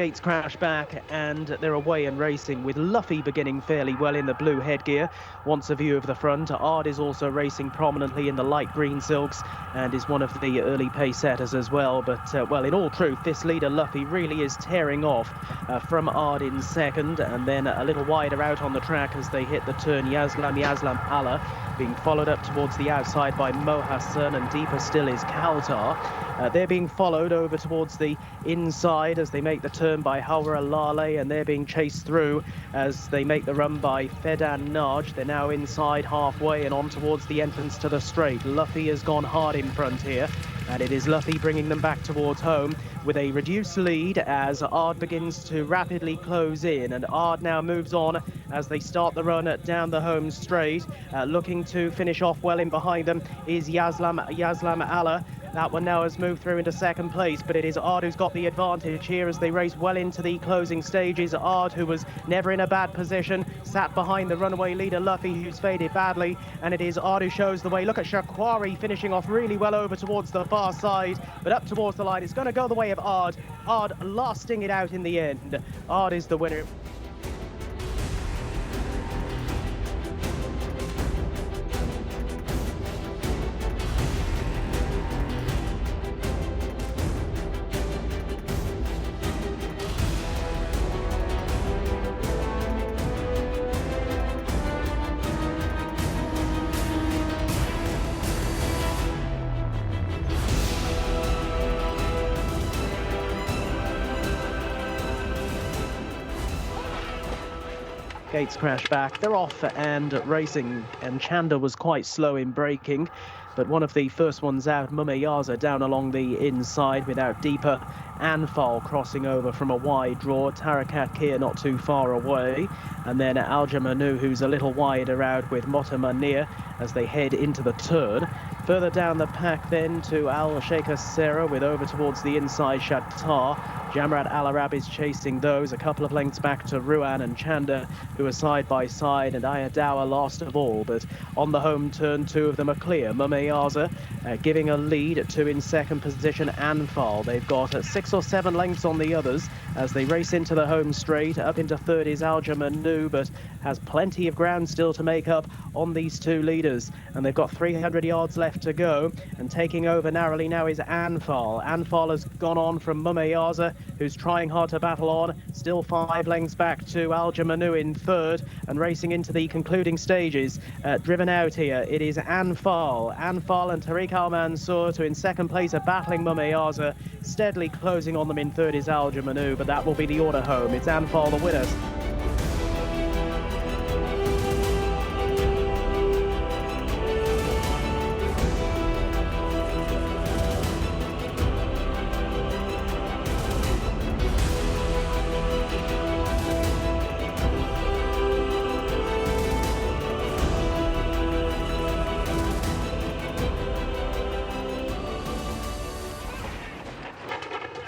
Gates crash back and they're away and racing, with Luffy beginning fairly well in the blue headgear. Wants a view of the front. Ard is also racing prominently in the light green silks and is one of the early pace setters as well. But, well, in all truth, this leader Luffy really is tearing off from Ard in second, and then a little wider out on the track as they hit the turn. Yaslam Allah being followed up towards the outside by Mo Hassan, and deeper still is Kaltar. They're being followed over towards the inside as they make the turn by Hawra Lale, and they're being chased through as they make the run by Fedan Naj. They're now inside halfway and on towards the entrance to the straight. Luffy has gone hard in front here, and it is Luffy bringing them back towards home with a reduced lead as Ard begins to rapidly close in, and Ard now moves on as they start the run down the home straight. Looking to finish off well in behind them is Yaslam Allah. That one now has moved through into second place, but it is Ard who's got the advantage here as they race well into the closing stages. Ard, who was never in a bad position, sat behind the runaway leader Luffy, who's faded badly, and it is Ard who shows the way. Look at Shakwari finishing off really well over towards the far side, but up towards the line. It's going to go the way of Ard. Ard lasting it out in the end. Ard is the winner. Gates crash back. They're off and racing, and Chanda was quite slow in braking, but one of the first ones out, Mumeyaza, down along the inside without deeper. Anfal crossing over from a wide draw. Tarakat Kia not too far away, and then Aljamanu, who's a little wider out with Motamanir as they head into the turn. Further down the pack then to Al Sheikha Serra with over towards the inside Shatar. Jamrat Al Arab is chasing those, a couple of lengths back to Ruan and Chanda, who are side by side, and Ayadawa last of all. But on the home turn, two of them are clear. Mumeyaza giving a lead to in second position Anfal. They've got 6 or 7 lengths on the others as they race into the home straight. Up into third is Aljamanu, but has plenty of ground still to make up on these two leaders, and they've got 300 yards left to go. And taking over narrowly now is Anfal. Anfal has gone on from Mumeyaza, who's trying hard to battle on, still 5 lengths back to Aljamanu in third, and racing into the concluding stages. Driven out here, it is Anfal and Tariq Al Mansour, to in second place are battling Mumeyaza. Steadily closing on them in third is Aljamanu, but that will be the order home. It's Anfal the winners.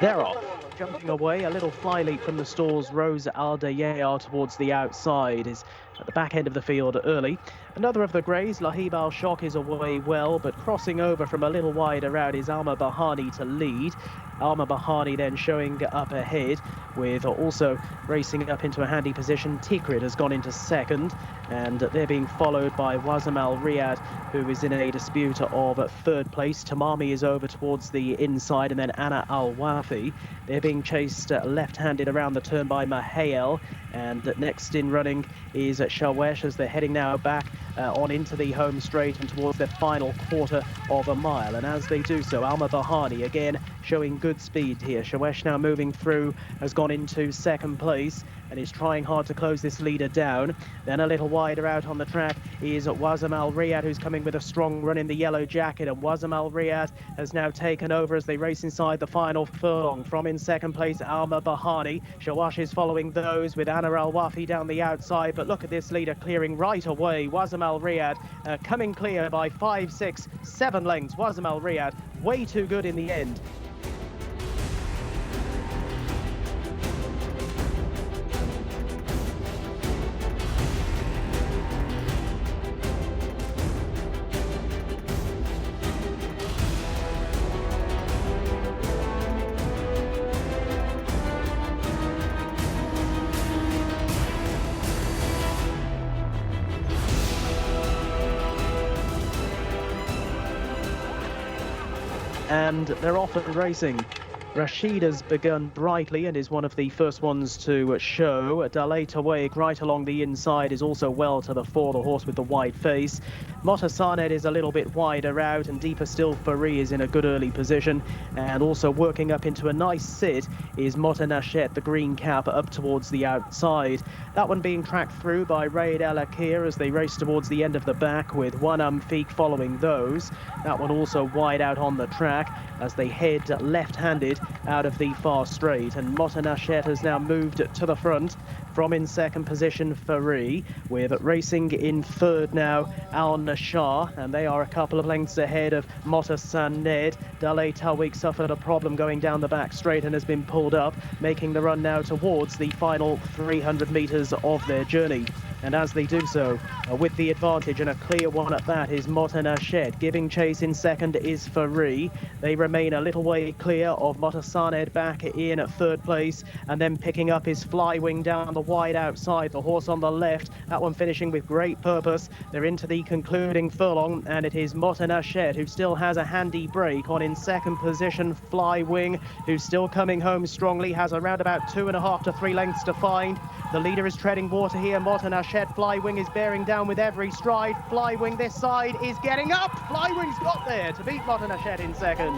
They're off. Jumping away, a little fly leap from the stalls. Rose Aldayar towards the outside is at the back end of the field early. Another of the greys, Lahib Al-Shok, is away well, but crossing over from a little wider out is Alma Bahani to lead. Alma Bahani then showing up ahead, with also racing up into a handy position. Tikrit has gone into second, and they're being followed by Wazam Al Riyadh, who is in a dispute of third place. Tamami is over towards the inside, and then Anna Al Wafi. They're being chased left-handed around the turn by Mahael, and next in running is Shawesh as they're heading now back on into the home straight and towards their final quarter of a mile. And as they do so, Alma Bahani again showing good speed here. Shawesh now moving through, has gone into second place and is trying hard to close this leader down. Then a little wider out on the track is Wazam Al Riyadh, who's coming with a strong run in the yellow jacket, and Wazam Al Riyadh has now taken over as they race inside the final furlong. From in second place, Alma Bahani. Shawash is following those with Anna Al Wafi down the outside, but look at this leader clearing right away. Wazam Al Riyadh coming clear by 5, 6, 7 lengths. Wazam Al Riyadh way too good in the end. and they're off and racing. Rashid has begun brightly and is one of the first ones to show. Dalai Taweg right along the inside is also well to the fore, the horse with the wide face. Motasaned is a little bit wider out, and deeper still Fari is in a good early position. And also working up into a nice sit is Motanachet, the green cap, up towards the outside. That one being tracked through by Raid El Akir as they race towards the end of the back, with one Amfiq following those. That one also wide out on the track as they head left-handed out of the far straight, and Motanachet has now moved to the front from in second position Fari, with racing in third now Al Nashar, and they are a couple of lengths ahead of Motasaned. Dalai Taweg suffered a problem going down the back straight and has been pulled up, making the run now towards the final 300 metres of their journey. And as they do so, with the advantage, and a clear one at that, is Motanachet. Giving chase in second is Fari. They remain a little way clear of Motasaned back in at third place, and then picking up his Flywing down the wide outside. The horse on the left, that one finishing with great purpose. They're into the concluding furlong, and it is Motanachet who still has a handy break on in second position. Flywing, who's still coming home strongly, has around about 2.5 to 3 lengths to find. The leader is treading water here. Motanachet. Flywing is bearing down with every stride. Flywing this side is getting up. Flywing's got there to beat Motanachet in second.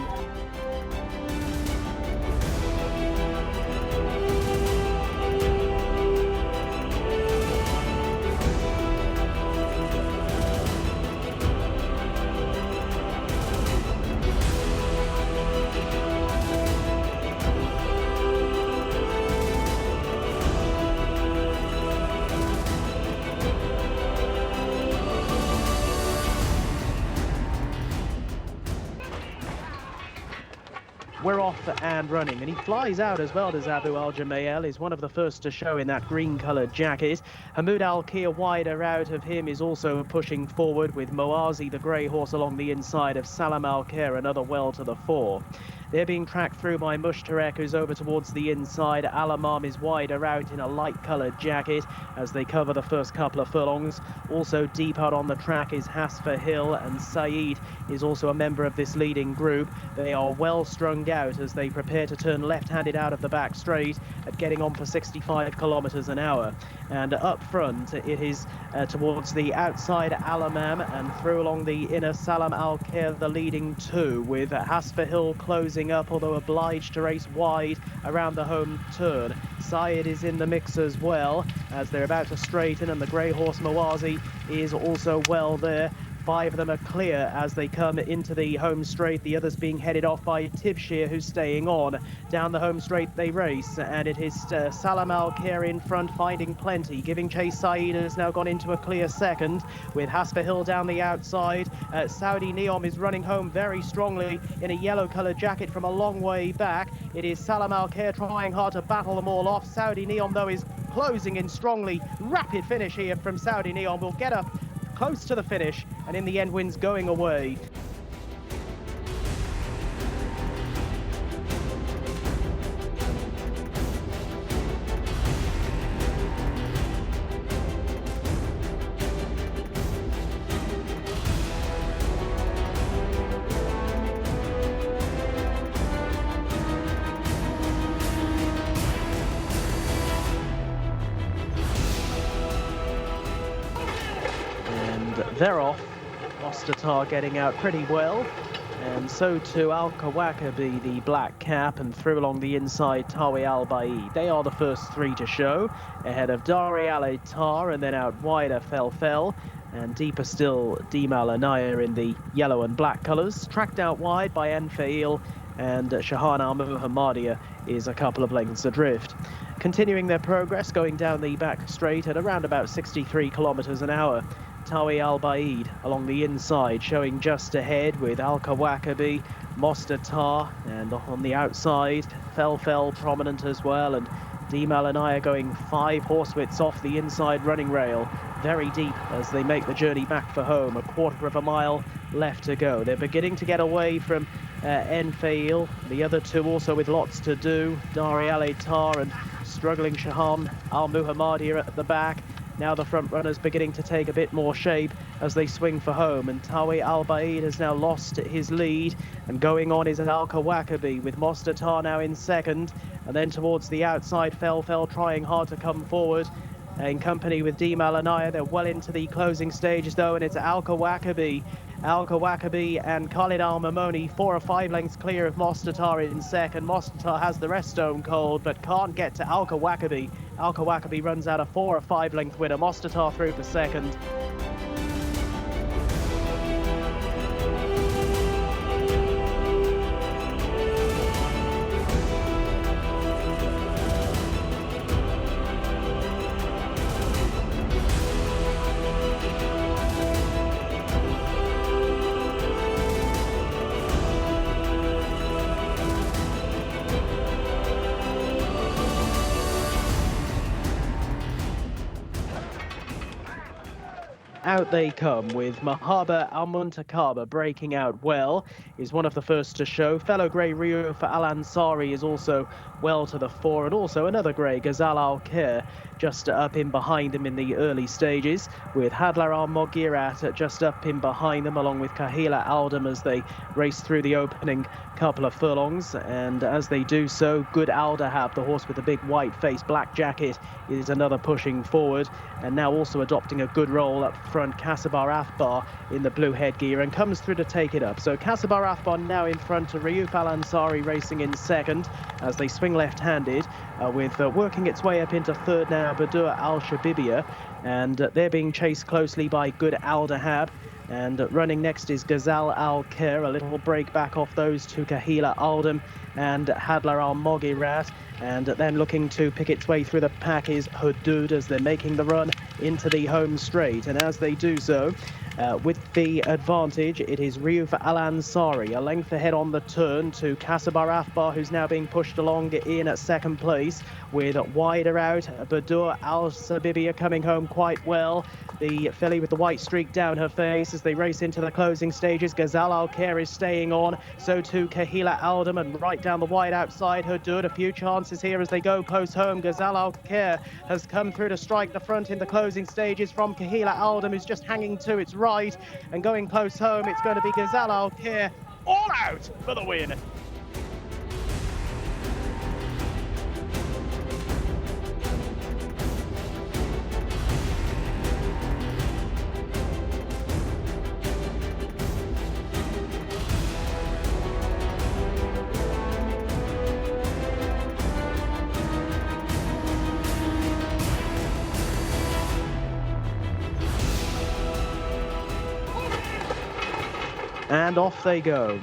We're off and running, and he flies out as well as Abu Al Jamail. Is one of the first to show in that green-coloured jacket. Hamoud Al-Kir wider out of him is also pushing forward, with Moazi, the grey horse, along the inside of Salam Al-Kir, another well to the fore. They're being tracked through by Mushtarek, who's over towards the inside. Alamam is wider out in a light-coloured jacket as they cover the first couple of furlongs. Also deep out on the track is Hasfa Hill, and Saeed is also a member of this leading group. They are well strung out as they prepare to turn left-handed out of the back straight at getting on for 65 kilometres an hour. And up front, it is towards the outside Alamam, and through along the inner Salam Al-Kir, the leading two, with Hasfa Hill closing up, although obliged to race wide around the home turn. Syed is in the mix as well as they're about to straighten, and the grey horse Moazi is also well there. 5 of them are clear as they come into the home straight, the others being headed off by Tibshir, who's staying on. Down the home straight they race, and it is Salam Al-Kir in front, finding plenty. Giving chase, Saeed has now gone into a clear second, with Hasfa Hill down the outside. Saudi Neom is running home very strongly in a yellow-coloured jacket from a long way back. It is Salam Al-Kir trying hard to battle them all off. Saudi Neom, though, is closing in strongly. Rapid finish here from Saudi Neom. Will get up close to the finish, and in the end wins going away. They're off. Mostatar getting out pretty well, and so too Al Kawakabi, the black cap, and through along the inside Tawi Al Baid. They are the first 3 to show, ahead of Dari Al Itar, and then out wider Fel, and deeper still Dimal Anaya in the yellow and black colours. Tracked out wide by Enfail, and Shahan Al Muhammadia is a couple of lengths adrift. Continuing their progress, going down the back straight at around about 63 kilometres an hour. Tawi Al Baid along the inside, showing just ahead with Al Kawakabi, Mostatar, and on the outside Fel prominent as well, and Dimal Anaya going 5 horsewidths off the inside running rail, very deep as they make the journey back for home. A 1/4 of a mile left to go. They're beginning to get away from Enfail, the other 2 also with lots to do. Dari Al Itar and struggling Shahan Al Muhammadia at the back. Now the front runners beginning to take a bit more shape as they swing for home, and Tawi Al Baid has now lost his lead, and going on is Al Kawakabi with Mostatar now in second, and then towards the outside Fel trying hard to come forward in company with Deem Alanaya. They're well into the closing stages though, and it's Al Kawakabi and Khalid Al Mamoni 4 or 5 lengths clear of Mostatar in second. Mostatar has the rest stone cold but can't get to Al Kawakabi. Al Kawakabi runs out a 4 or 5 length winner. Mostatar through for second. Out they come with Mahaba Al-Muntakaba breaking out well, is one of the first to show. Fellow grey Rio for Al Ansari is also well to the fore, and also another grey, Ghazal Al-Khair, just up in behind him in the early stages, with Hadlar Al-Mogirat just up in behind them, along with Kahila Aldam as they race through the opening couple of furlongs. And as they do so, Good Aldahab, the horse with the big white face, black jacket, is another pushing forward, and now also adopting a good role up front, Kasabar Afbar in the blue headgear, and comes through to take it up. So Kasabar Afbar now in front to Riyuf Al Ansari racing in second as they swing left-handed, with working its way up into third now Badur Al Shabibia, and they're being chased closely by Good Aldahab. And running next is Ghazal Al-Khair, a little break back off those two, Kahila Aldam and Hadlar Al-Mogirat. And then looking to pick its way through the pack is Hudud as they're making the run into the home straight. And as they do so, with the advantage, it is Riyuf Al Ansari, a length ahead on the turn to Kasabar Afbar, who's now being pushed along in at second place, with wider out Badur Al Sabibia coming home quite well. The filly with the white streak down her face as they race into the closing stages. Ghazal Al-Khair is staying on, so too Kahila Aldam, and right down the wide outside Hudud. A few chances here as they go close home. Ghazal Al-Khair has come through to strike the front in the closing stages from Kahila Aldam, who's just hanging to its right, and going close home it's going to be Ghazal Al-Khair all out for the win. And off they go.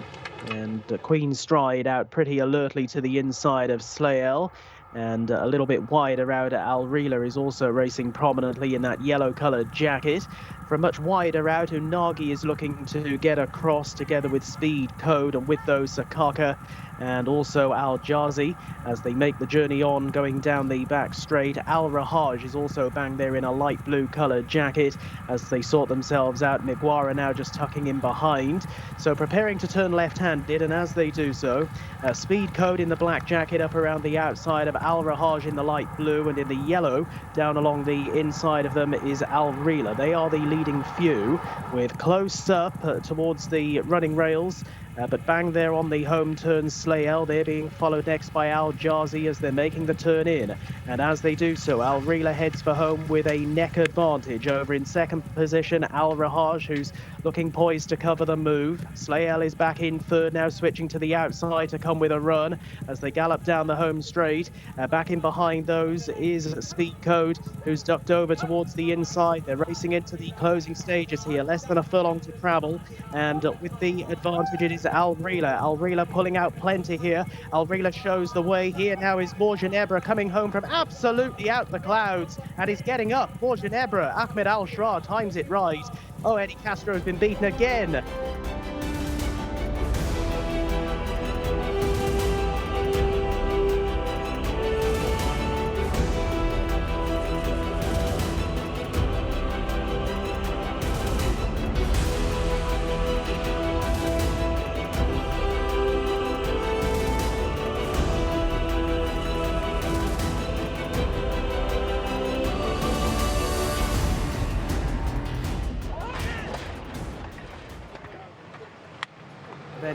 And Queen Stride out pretty alertly to the inside of Slael. And a little bit wider out, Al Reela is also racing prominently in that yellow-coloured jacket. From much wider out, Unagi is looking to get across together with Speed Code, and with those Sakaka and also Al Jazi as they make the journey on going down the back straight. Al Rahaj is also bang there in a light blue coloured jacket as they sort themselves out. Miguara now just tucking in behind, so preparing to turn left-handed, and as they do so, Speed Code in the black jacket up around the outside of Al Rahaj in the light blue, and in the yellow down along the inside of them is Al Reela. They are the leading few, with close up towards the running rails, but bang there on the home turn Slael. They're being followed next by Al Jazi as they're making the turn in, and as they do so, Al Reela heads for home with a neck advantage. Over in second position, Al Rahaj, who's looking poised to cover the move. Slael is back in third now, switching to the outside to come with a run as they gallop down the home straight. Back in behind those is Speed Code, who's ducked over towards the inside. They're racing into the closing stages here, less than a furlong to travel, and with the advantage it is Al Reela. Al Reela pulling out plenty here. Al Reela shows the way. Here now is Borjanebra coming home from absolutely out the clouds, and he's getting up. Borjanebra, Ahmed Al-Shra times it right. Oh, Eddie Castro has been beaten again.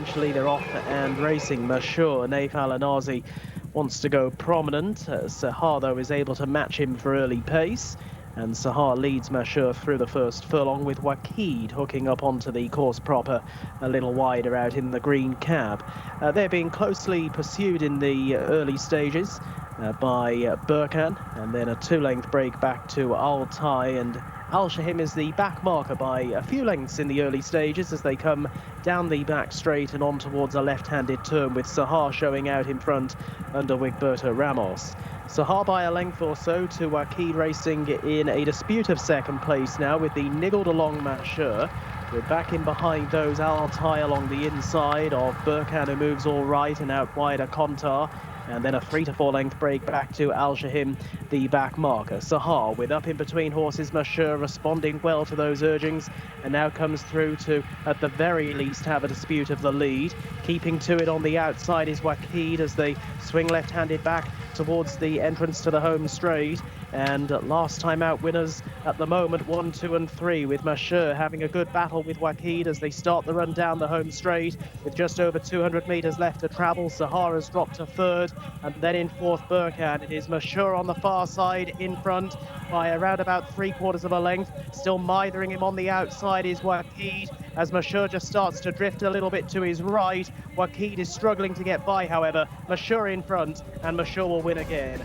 eventually they're off and racing. Mashur, Naif Al-Anazi wants to go prominent. Sahar, though, is able to match him for early pace. And Sahar leads Mashur through the first furlong, with Wakid hooking up onto the course proper a little wider out in the green cab. They're being closely pursued in the early stages by Burkhan, and then a 2-length break back to Al-Tai, and Al-Shahim is the back marker by a few lengths in the early stages as they come down the back straight and on towards a left-handed turn, with Sahar showing out in front under Wigberto Ramos. Sahar by a length or so to Wakid racing in a dispute of second place now with the niggled along Mashur. We're back in behind those Al-Tai along the inside of Burkhan, who moves all right, and out wider Kontar. And then a 3 to 4 length break back to Al-Shahim, the back marker. Sahar with up in between horses, Mashur responding well to those urgings, and now comes through to, at the very least, have a dispute of the lead. Keeping to it on the outside is Wakid as they swing left-handed back towards the entrance to the home straight. And last time out winners at the moment, 1, 2 and 3, with Mashur having a good battle with Wakid as they start the run down the home straight with just over 200 metres left to travel. Sahar has dropped to third, and then in fourth Burkhan. It is Mashur on the far side in front by around about 3/4 of a length. Still mithering him on the outside is Wakid as Mashur just starts to drift a little bit to his right. Wakid is struggling to get by, however. Mashur in front, and Mashur will win again.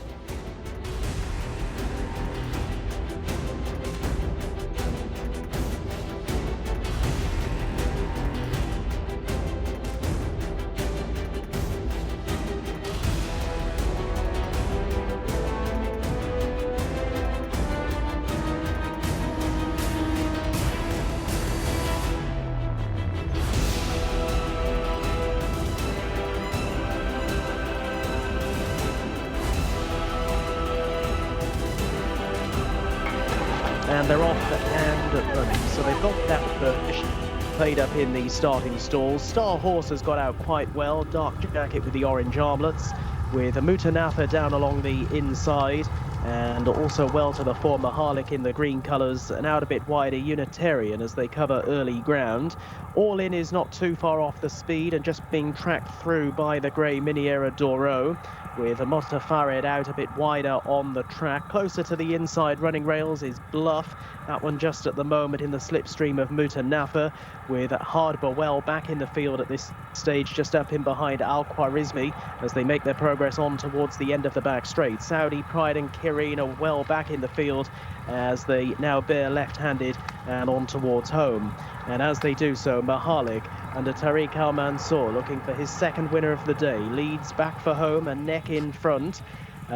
And they're off and running. So they've got that position played up in the starting stalls. Star Horse has got out quite well. Dark Jacket with the orange armlets, with Mutanafa down along the inside, and also well to the fore Mahalik in the green colours, and out a bit wider Unitarian as they cover early ground. All In is not too far off the speed and just being tracked through by the grey Miniera Doro, with Mosta Farid out a bit wider on the track. Closer to the inside running rails is Bluff, that one just at the moment in the slipstream of Mutanafa, with Hard Bawel back in the field at this stage, just up in behind Al Khwarizmi as they make their progress on towards the end of the back straight. Saudi Pride and Kirin are well back in the field as they now bear left-handed and on towards home. And as they do so, Mahalik under Tariq Al Mansour, looking for his second winner of the day, leads back for home and neck in front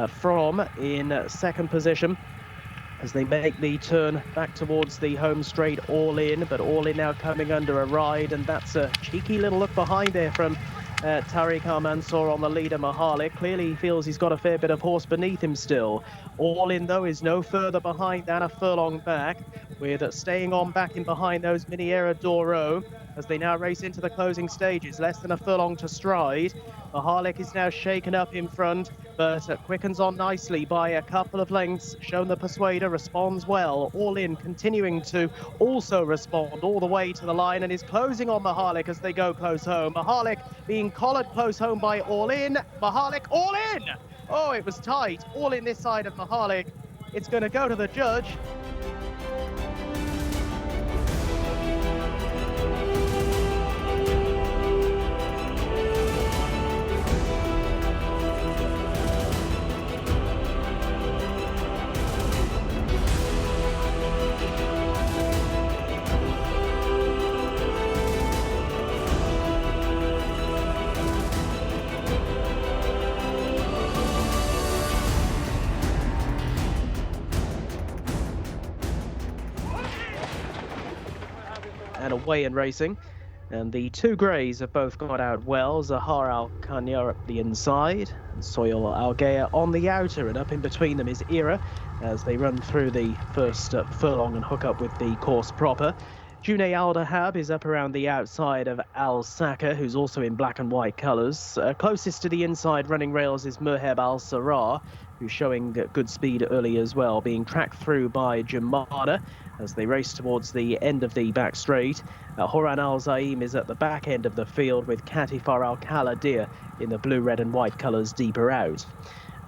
from in second position as they make the turn back towards the home straight. All In, but All In now coming under a ride, and that's a cheeky little look behind there from Tariq Al Mansour on the leader. Mahalik clearly feels he's got a fair bit of horse beneath him still. All In, though, is no further behind than a furlong back, with staying on back in behind those Miniera Doro as they now race into the closing stages. Less than a furlong to stride. Mahalik is now shaken up in front, but quickens on nicely by a couple of lengths. Shown the Persuader responds well. All In continuing to also respond all the way to the line and is closing on Mahalik as they go close home. Mahalik being collared close home by All In. Mahalik, All In! Oh, it was tight. All In this side of Mahalik. It's going to go to the judge. And away in racing, and the two greys have both got out well. Zahar Al Kanyar up the inside and Soil Al Gaya on the outer, and up in between them is Era as they run through the first furlong and hook up with the course proper. June Al Dahab is up around the outside of Al Saka, who's also in black and white colours. Closest to the inside running rails is Merheb Al Sarah, who's showing good speed early as well, being tracked through by Jumana as they race towards the end of the back straight. Horan Al Zaim is at the back end of the field with Katifar Al Kaladir in the blue, red and white colours deeper out.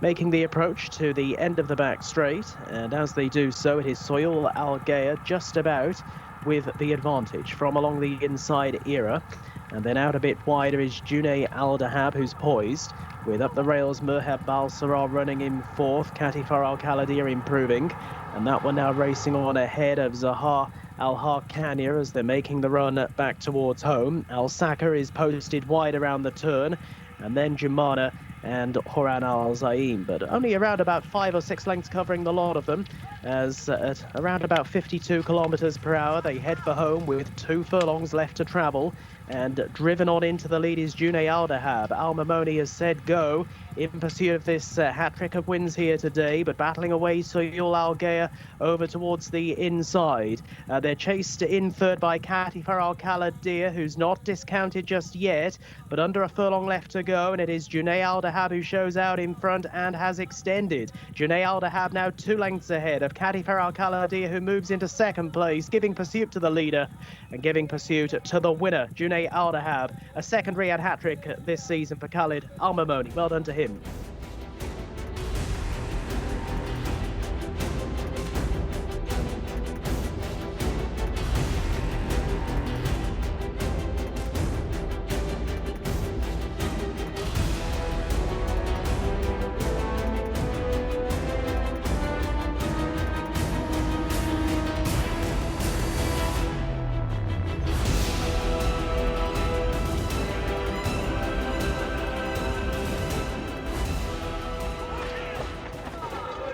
Making the approach to the end of the back straight, and as they do so, it is Soyul Al Gaya just about with the advantage from along the inside era. And then out a bit wider is Junay Al Dahab, who's poised, with up the rails Merhab Al Sarah running in fourth, Katifar Al Kaladir improving, and that one now racing on ahead of Zahar Al Harkania as they're making the run back towards home. Al Saka is posted wide around the turn, and then Jumana and Horan Al Zaim, but only around about 5 or 6 lengths covering the lot of them, as at around about 52 kilometers per hour they head for home with 2 furlongs left to travel. And driven on into the lead is Junay Al Dahab. Al Mamoni has said go in pursuit of this hat-trick of wins here today, but battling away Soyul Al Gaya over towards the inside. They're chased in third by Katifar Al Kaladir, who's not discounted just yet, but under a furlong left to go, and it is Junay Al Dahab who shows out in front and has extended. Junay Al Dahab now 2 lengths ahead of Katifar Al Kaladir, who moves into second place, giving pursuit to the leader and giving pursuit to the winner, Junay Al Dahab. A second Riyadh hat-trick this season for Khalid Al Mamoni. Well done to him.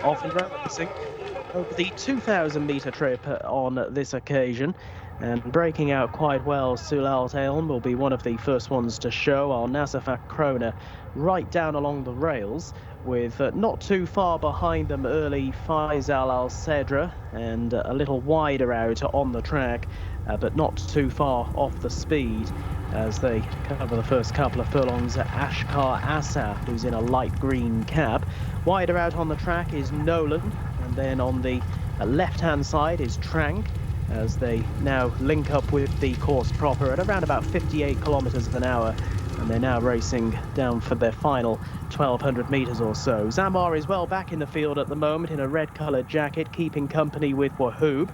Off and racing over the 2,000-metre trip on this occasion, and breaking out quite well. Sulalt Elm will be one of the first ones to show. Al Nasafak Krona right down along the rails, with not too far behind them early Faisal Al Cedra, and a little wider out on the track, but not too far off the speed as they cover the first couple of furlongs. Ashkar Asaf, who's in a light green cap. Wider out on the track is Nolan, and then on the left-hand side is Trank, as they now link up with the course proper at around about 58 kilometers an hour, and they're now racing down for their final 1,200 meters or so. Zamar is well back in the field at the moment in a red-colored jacket, keeping company with Wahoob.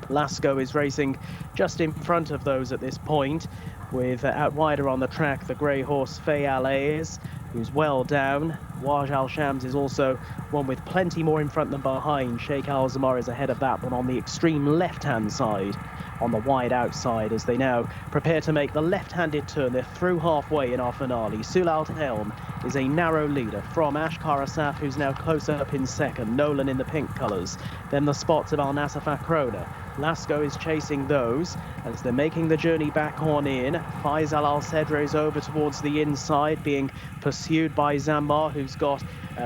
Lasco is racing just in front of those at this point, with out wider on the track the grey horse Fay Alays, who's well down. Waj Al Shams is also one with plenty more in front than behind. Sheikh Al Zamar is ahead of that one on the extreme left-hand side, on the wide outside, as they now prepare to make the left-handed turn. They're through halfway in our finale. Sulalt Helm is a narrow leader from Ashkar Asaf, who's now close up in second. Nolan in the pink colours. Then the spots of Al Nasafak Krona. Lasco is chasing those as they're making the journey back on in. Faisal Al Cedra is over towards the inside, being pursued by Zamar, who's got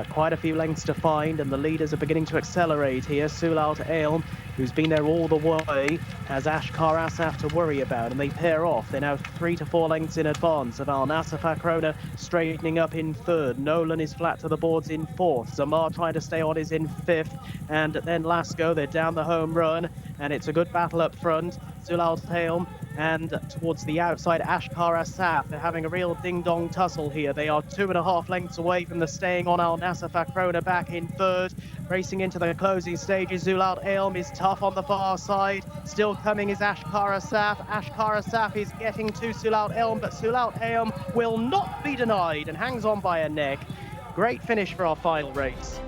quite a few lengths to find, and the leaders are beginning to accelerate here. Sulalt Elm, who's been there all the way, has Ashkar Asaf to worry about, and they pair off. They're now 3 to 4 lengths in advance of Al Nasafak Krona straightening up in third. Nolan is flat to the boards in fourth. Zamar trying to stay on is in fifth, and then Lasco, they're down the home run, and it's a good battle up front. Sulalt Elm and towards the outside Ashkar Asaf. They're having a real ding-dong tussle here. They are 2.5 lengths away from the staying on Al Nasafak Krona back in third. Racing into the closing stages, Sulalt Elm is tough on the far side. Still coming is Ashkar Asaf. Ashkar Asaf is getting to Sulalt Elm, but Sulalt Elm will not be denied and hangs on by a neck. Great finish for our final race.